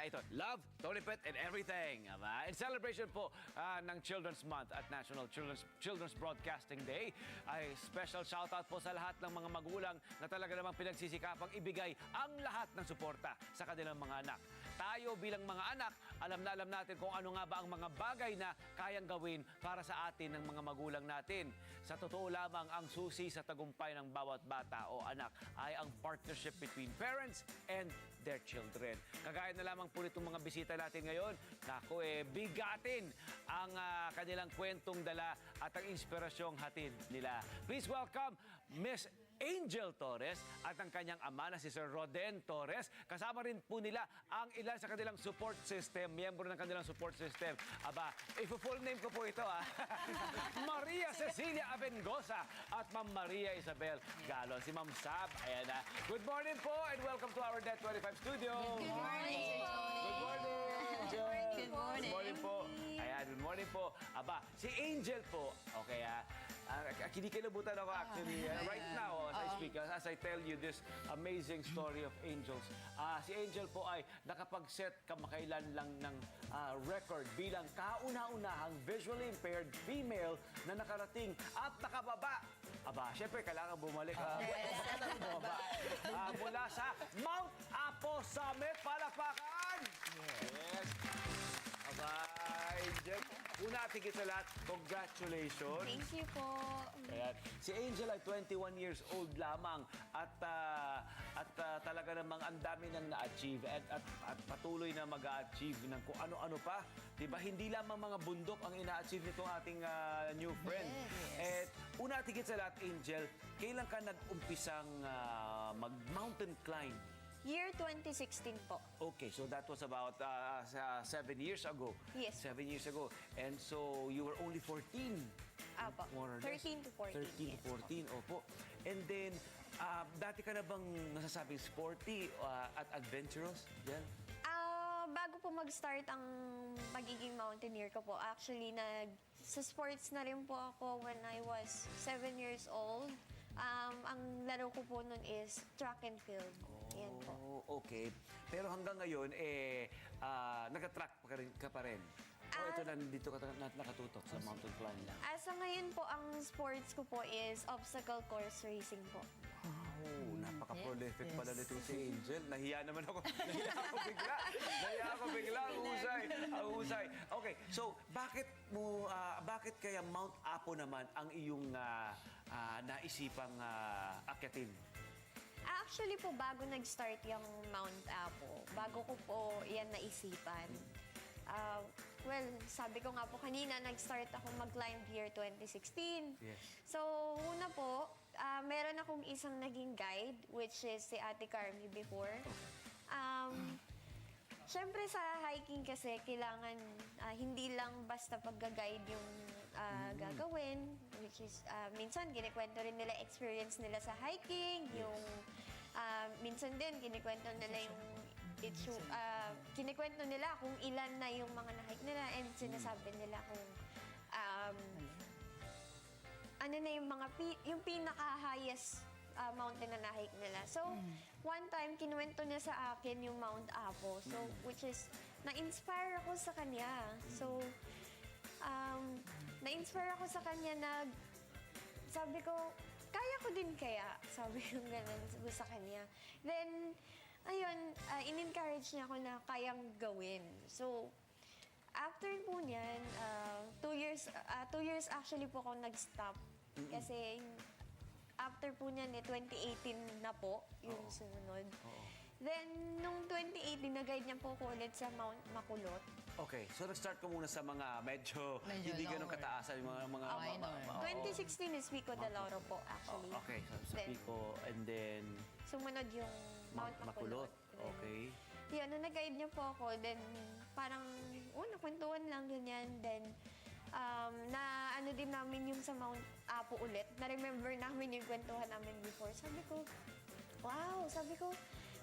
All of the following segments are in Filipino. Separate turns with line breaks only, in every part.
ito, Love, Tolipet, and Everything. In celebration po ng Children's Month at National Children's Broadcasting Day, ay special shoutout po sa lahat ng mga magulang na talaga namang pinagsisikapang ibigay ang lahat ng suporta sa kanilang mga anak. Tayo bilang mga anak, alam natin kung ano nga ba ang mga bagay na kayang gawin para sa atin ng mga magulang natin. Sa totoo lamang, ang susi sa tagumpay ng bawat bata o anak ay ang partnership between parents and their children. Kagaya na lamang po nitong mga bisita natin ngayon, naku bigatin ang kanilang kwentong dala at ang inspirasyong hatid nila. Please welcome Miss Angel Torres at ang kanyang ama na si Sir Roden Torres. Kasama rin po nila ang ilan sa kanilang support system, miyembro ng kanilang support system. Aba, full name ko po ito Maria Cecilia Abengosa at Ma'am Maria Isabel Galon. Si Ma'am Sab, ayan na. Good morning po and welcome to our Net 25 studio.
Good morning po.
Good morning, Angel.
Good morning.
Good morning po. Ayan, good morning po. Aba, si Angel po, okay kinikilabutan ako actually right now as I speak, as I tell you this amazing story of Angels. Si Angel po ay nakapag-set kamakailan lang ng record bilang kauna-unahang visually impaired female na nakarating at nakababa. Aba, syempre kailangan bumalik. Mula sa Mount Apo Summit, palakpakan! Yes! Aba, Angel. Una at higit sa lahat, congratulations.
Thank you po.
Ayan. Si Angel ay 21 years old lamang at talaga namang ang dami nang na-achieve at patuloy na mag-a-achieve ng kung ano-ano pa. Diba? Hindi lamang mga bundok ang ina-achieve nitong ating new friend.
Yes.
At una at higit sa lahat, Angel, kailan ka nag-umpisang mag-mountain climb?
Year 2016 po.
Okay, so that was about 7 years ago.
Yes.
7 years ago. And so you were only 14.
Apo.
More or less.
13 to 14.
13 to 14, opo. And then, dati ka na bang nasasabing sporty at adventurous? Yan?
Bago po mag-start ang pagiging mountaineer ko po, actually, sa sports na rin po ako when I was 7 years old. Ang laro ko po nun is track and field. Yan po.
Oh, okay. Pero hanggang ngayon, nag-track ka pa rin? O ito na, dito ka nakatutok sa mountain climbing lang?
Sa ngayon po, ang sports ko po is obstacle course racing po.
Oh, napaka-prolific pala nito si Angel. Nahiya naman ako. Nahiya ako bigla. Ang husay. Okay, so bakit kaya Mount Apo naman ang iyong naisipang akyatin?
Actually po, bago nag-start yung Mount Apo, bago ko po yan naisipan. Well, sabi ko nga po kanina, nag-start ako mag-climb year 2016.
Yes.
So, una po, meron akong isang naging guide, which is si Ate Carmi before. Siyempre sa hiking kasi, kailangan hindi lang basta pag-guide yung gagawin, which is minsan kinikwento rin nila experience nila sa hiking, yung minsan din kinikwento nila yung kinikwento nila kung ilan na yung mga na-hike nila and sinasabi nila kung ano na yung yung pinaka-highest mountain na na-hike nila. So, one time, kinuwento niya sa akin yung Mount Apo. So, which is, na-inspire ako sa kanya. So, na-inspire ako sa kanya na sabi ko, kaya ko din kaya. Sabi ko ganun sa kanya. Then, ayun, in-encourage niya ako na kayang gawin. So, after po niyan, 2 years actually po ako nag-stop. Kasi, after po niyan, 2018 na po yung sumunod. Then, nung 2018, nag-guide niya po ako ulit sa Mount Makulot.
Okay, so nag-start ko muna sa mga medyo hindi ganun kataasan, yung mga
2016 is Pico de Loro po, actually.
Okay, sa Pico, and then
Sumunod yung Mount Makulot.
Okay.
Yun, nung nag-guide niya po ako, then parang, nakwentuhan lang ganyan. Then, na ano din namin yung sa Mount Apo ulit. Na-remember namin yung kwentuhan namin before. Sabi ko, wow,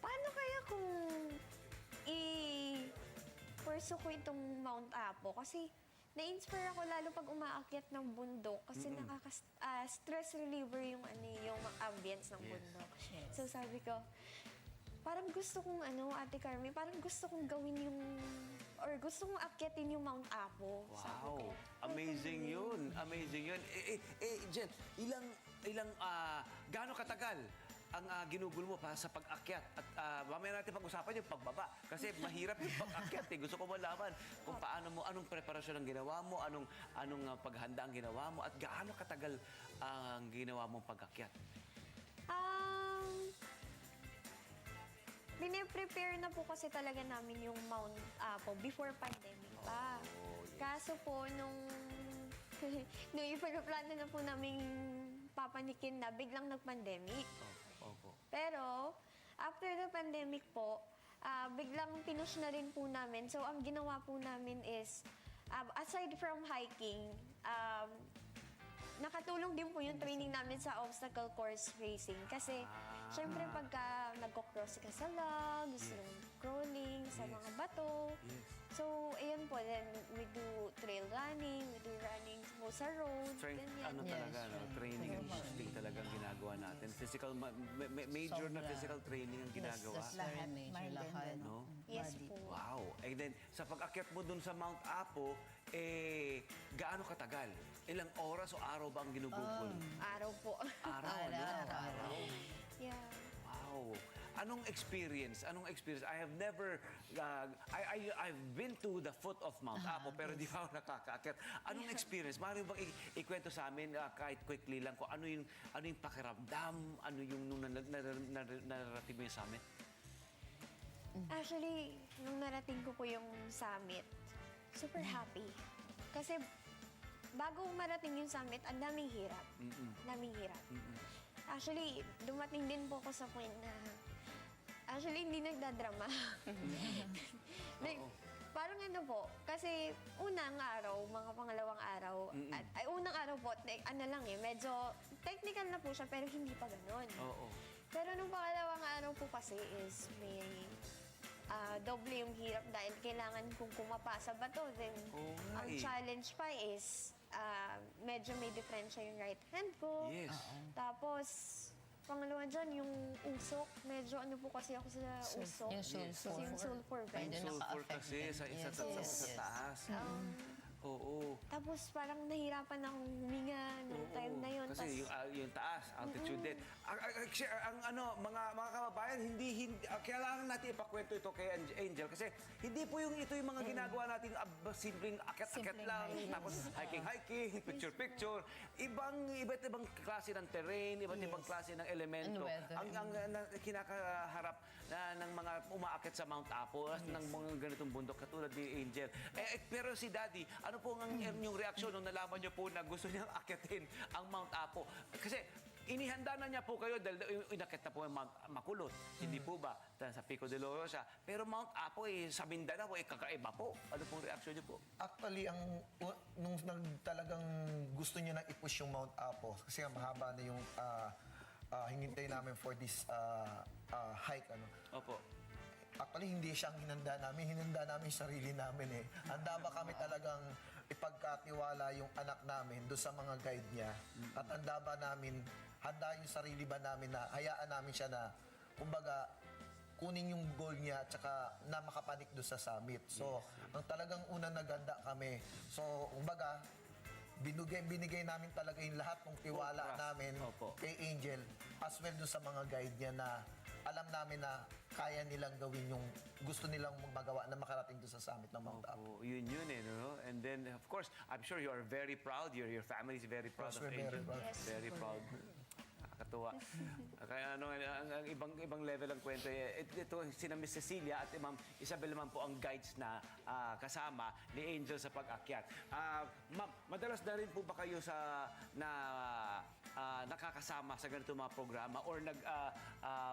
paano kaya kung pursue ko itong Mount Apo? Kasi na-inspire ako lalo pag umaakyat ng bundok kasi stress reliever yung yung ambience ng bundok. So sabi ko, parang gusto kong Ate Carmen, parang gusto kong gawin yung, or gusto kong akyatin yung Mount Apo. Sabi ko.
Wow. Amazing yun. Amazing yun. Jen, gaano katagal ang ginugol mo pa sa pag-akyat? At mamaya natin pag-usapan yung pagbaba. Kasi mahirap yung pag-akyat. Gusto ko malaman kung anong preparasyon ang ginawa mo, anong paghanda ang ginawa mo, at gaano katagal ang ginawa mong pag-akyat?
Bine-prepare na po kasi talaga namin yung Mount Apo before pandemic pa. Kaso po, nung ipaplano na po namin papanikin na, biglang nag-pandemic.
Opo.
Pero, after the pandemic po, biglang pinush na rin po namin. So, ang ginawa po namin is, aside from hiking, nakatulong din po yung training namin sa obstacle course racing. Kasi, syempre, pagka nagko-cross ka sa log, gusto mong crawling sa mga bato. So, ayun po. Then, we do trail running, we do running po sa road.
Strength,
ganyan.
talaga, no? Training and boosting talagang ginagawa natin. Physical, major na
Sobra.
physical training ang ginagawa.
Yes, that's very major
Mind and
lahat.
then,
No?
Yes
Body.
po.
Wow. And then, sa pag-akyat mo dun sa Mount Apo, gaano katagal? Ilang oras o araw ba ang ginugugol?
Araw po.
Araw, ano?
Araw.
Yeah.
Wow. Anong experience? I have never, I've been to the foot of Mount Apo, pero di pa ako nakakaakyat. Anong experience? Maaari bang ikwento sa amin, kahit quickly lang, kung ano yung pakiramdam, ano yung nung nararating mo yung summit?
Actually, nung narating ko po yung summit, super happy. Kasi bago marating yung summit, ang daming hirap. Daming hirap. Actually, dumating din po ako sa point na, actually, hindi nagdadrama. Parang po, kasi unang araw, mga pangalawang araw, unang araw po, medyo technical na po siya, pero hindi pa ganun.
Oo.
Pero nung pangalawang araw po kasi is may doble yung hirap dahil kailangan kong kumapa sa bato. Then,
Oo nga
ang
eh.
challenge pa is medyo may diferensya yung right hand ko.
Yes.
Tapos, pangalawa dyan, yung usok. Medyo po kasi ako sa usok.
Yung sulfur.
Yung sulfur
Pwede
bench.
na-
Sulfur
naka-affect
kasi
din.
sa
Yes.
taas. Oo.
Tapos parang nahirapan akong huminga nung time na yun.
Kasi yung taas, altitude din. Mga kababayan, hindi kailangan natin ipakwento ito kay Angel kasi hindi po ito yung mga ginagawa natin simpleng akyat-akyat
Simpleng
lang,
hiking.
tapos hiking, picture-picture. Iba't ibang klase ng terrain, iba't ibang klase ng elemento.
And weather.
Ang kinakaharap ng mga umaakyat sa Mount Apo, ng mga ganitong bundok katulad ni Angel. Pero si Daddy, ano po ang inyong reaksyon nung nalaman niyo po na gusto niyang akyatin ang Mount Apo? Kasi inihanda na niya po kayo dahil inakyat na po yung Mount Makulot. Hindi po ba? Sa Pico de Oro siya. Pero Mount Apo sa Mindanao, kakaiba po. Ano pong reaksyon niyo po?
Actually, nung talagang gusto niya na i-push yung Mount Apo, kasi nga mahaba na yung hinintay namin for this hike.
Opo.
Actually, hindi siyang hinanda namin yung sarili namin eh. Handa ba kami talagang ipagkatiwala yung anak namin doon sa mga guide niya? At handa yung sarili ba namin na hayaan namin siya na, kumbaga, kunin yung goal niya at saka na makapanik doon sa summit. So, ang talagang unang naganda kami. So, kumbaga, binigay namin talaga yung lahat ng tiwala
Trust.
namin
Opo.
kay Angel as well doon sa mga guide niya na alam namin na kaya nilang gawin yung gusto nilang magawa na makarating doon sa summit ng Mount Apo.
Oh, yun no? And then, of course, I'm sure you are very proud. Your family is very proud
Yes,
of
we're very
Angel.
proud.
Yes.
Very proud. Nakakatuwa. Kaya ang ibang level ang kwento. Ito, sina Miss Cecilia at Ma'am Isabel naman po ang guides na kasama ni Angel sa pag-akyat. Ma'am, madalas na rin po ba kayo nakakasama sa ganitong mga programa or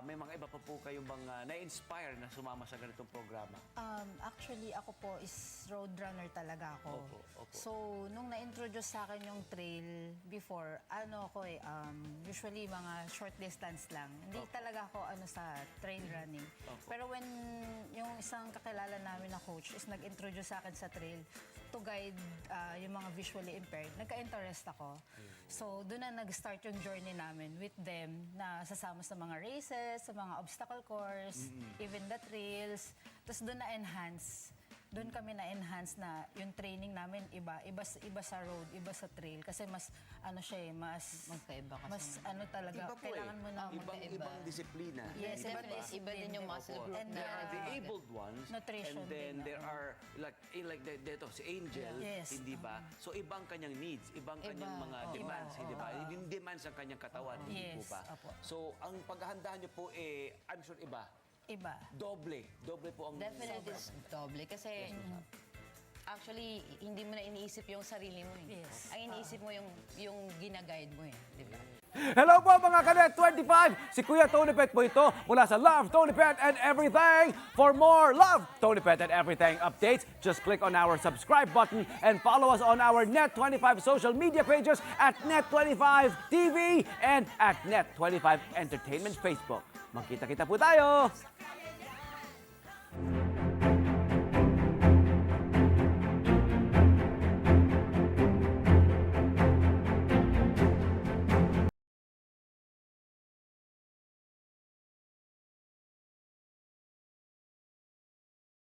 may mga iba pa po kayong bang na-inspire na sumama sa ganitong programa?
Actually, ako po is road runner talaga ako.
Opo.
So, nung na-introduce sa akin yung trail before, usually mga short distance lang. Hindi talaga ako sa trail running. Pero when yung isang kakilala namin na coach is nag-introduce sa akin sa trail, to guide yung mga visually impaired, nagka-interest ako. So, doon na nag-start yung journey namin with them na sasama sa mga races, sa mga obstacle course, even the trails. Tapos doon na-enhance. Doon kami na-enhance na yung training namin iba sa road, iba sa trail. Kasi mas, ano siya mas...
Magkaiba kasi.
Mas ano talaga,
Iba po
kailangan mo na
Ibang disiplina.
Yes,
Definitely, iba din yung muscle group
And
na.
There are the abled ones,
Nutrition
and then
din,
there are like dito si Angel,
Yes.
hindi ba? So ibang kanyang needs, ibang kanyang
Iba,
mga
oo.
demands, hindi ba? Yung demands ng kanyang katawan, hindi po
Yes,
ba?
opo.
So ang paghahandaan niyo po I'm sure iba.
iba.
Doble po ang
Definitely is doble. Kasi actually, hindi mo na iniisip yung sarili mo eh.
Yes.
Ang iniisip mo yung ginaguide mo eh. Di ba?
Hello po mga Kanet 25! Si Kuya Tony Pet po ito mula sa Love, Tony Pet and Everything. For more Love, Tony Pet and Everything updates, just click on our subscribe button and follow us on our Net25 social media pages at Net25 TV and at Net25 Entertainment Facebook. Magkita-kita po tayo!